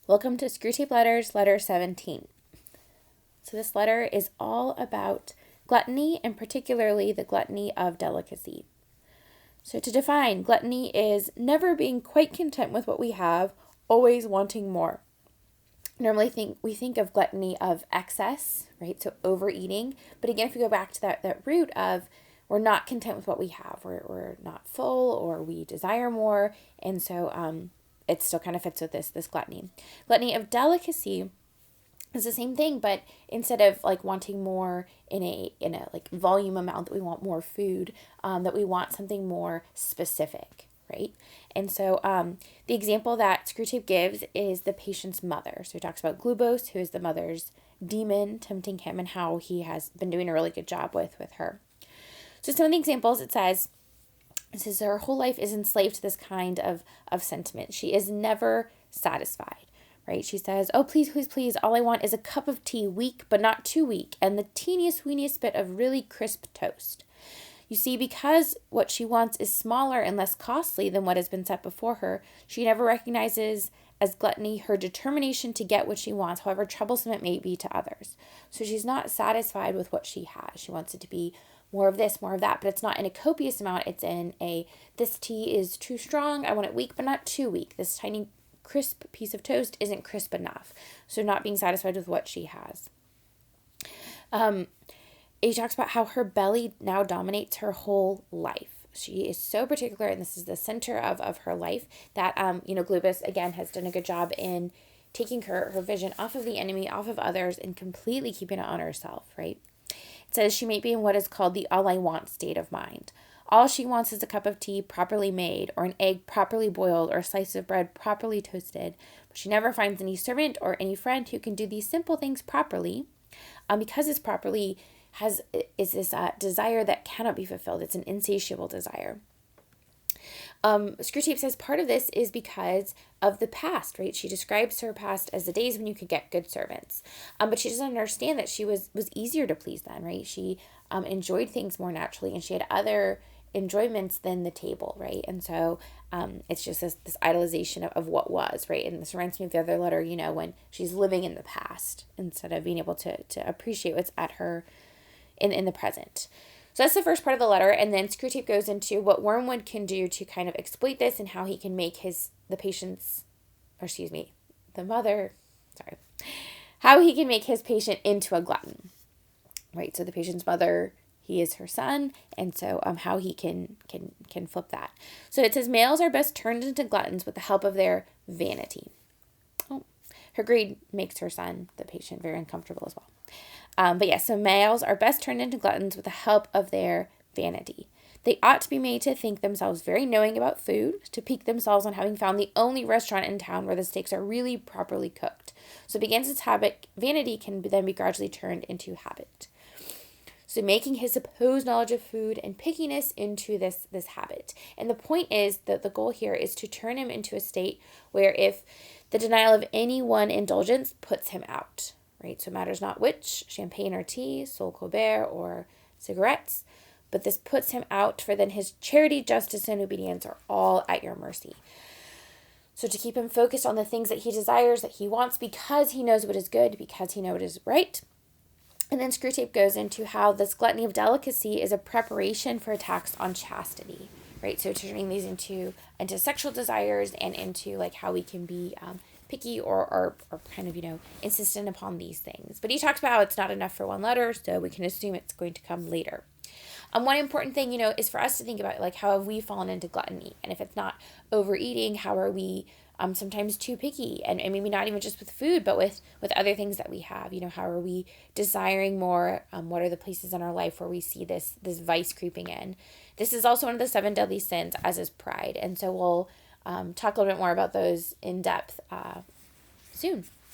Welcome to Screwtape Letters, letter 17. So this letter is all about gluttony, and particularly the gluttony of delicacy. So to define, gluttony is never being quite content with what we have, always wanting more. Normally we think of gluttony of excess, right? So overeating. But again, if we go back to that root of we're not content with what we have, we're not full, or we desire more, and so it still kind of fits with this gluttony. Gluttony of delicacy is the same thing, but instead of like wanting more in a like volume amount, that we want more food, that we want something more specific, right? And so the example that Screwtape gives is the patient's mother. So he talks about Glubose, who is the mother's demon tempting him, and how he has been doing a really good job with her. So some of the examples, it says her whole life is enslaved to this kind of sentiment. She is never satisfied, right? She says, oh, please, please, please, all I want is a cup of tea, weak but not too weak, and the teeniest, weeniest bit of really crisp toast. You see, because what she wants is smaller and less costly than what has been set before her, she never recognizes as gluttony her determination to get what she wants, however troublesome it may be to others. So she's not satisfied with what she has. She wants it to be more of this, more of that, but it's not in a copious amount. It's in this tea is too strong, I want it weak, but not too weak. This tiny crisp piece of toast isn't crisp enough. So not being satisfied with what she has. He talks about how her belly now dominates her whole life. She is so particular, and this is the center of her life, that, Glubose, again, has done a good job in taking her vision off of the enemy, off of others, and completely keeping it on herself, right? It says she may be in what is called the all I want state of mind. All she wants is a cup of tea properly made, or an egg properly boiled, or a slice of bread properly toasted. But she never finds any servant or any friend who can do these simple things properly, because this properly is this desire that cannot be fulfilled. It's an insatiable desire. Screwtape says part of this is because of the past, right? She describes her past as the days when you could get good servants. But she doesn't understand that she was easier to please then, right? She enjoyed things more naturally, and she had other enjoyments than the table, right? And so it's just this idolization of what was, right? And this reminds me of the other letter, when she's living in the past instead of being able to appreciate what's at her in the present. So that's the first part of the letter, and then Screwtape goes into what Wormwood can do to kind of exploit this, and how he can make how he can make his patient into a glutton, right? So the patient's mother, he is her son, and so how he can flip that. So it says males are best turned into gluttons with the help of their vanity. Oh, her greed makes her son, the patient, very uncomfortable as well. So males are best turned into gluttons with the help of their vanity. They ought to be made to think themselves very knowing about food, to pique themselves on having found the only restaurant in town where the steaks are really properly cooked. So it begins its habit. Vanity can then be gradually turned into habit. So making his supposed knowledge of food and pickiness into this habit. And the point is that the goal here is to turn him into a state where if the denial of any one indulgence puts him out, right? So it matters not which, champagne or tea, Sol Colbert or cigarettes, but this puts him out, for then his charity, justice, and obedience are all at your mercy. So to keep him focused on the things that he desires, that he wants, because he knows what is good, because he knows what is right. And then Screwtape goes into how this gluttony of delicacy is a preparation for attacks on chastity, right? So turning these into sexual desires, and into like how we can be picky or kind of, insistent upon these things. But he talks about how it's not enough for one letter, so we can assume it's going to come later. One important thing, is for us to think about, like, how have we fallen into gluttony? And if it's not overeating, how are we sometimes too picky? And maybe not even just with food, but with other things that we have. How are we desiring more? What are the places in our life where we see this vice creeping in? This is also one of the 7 deadly sins, as is pride. And so we'll talk a little bit more about those in depth soon.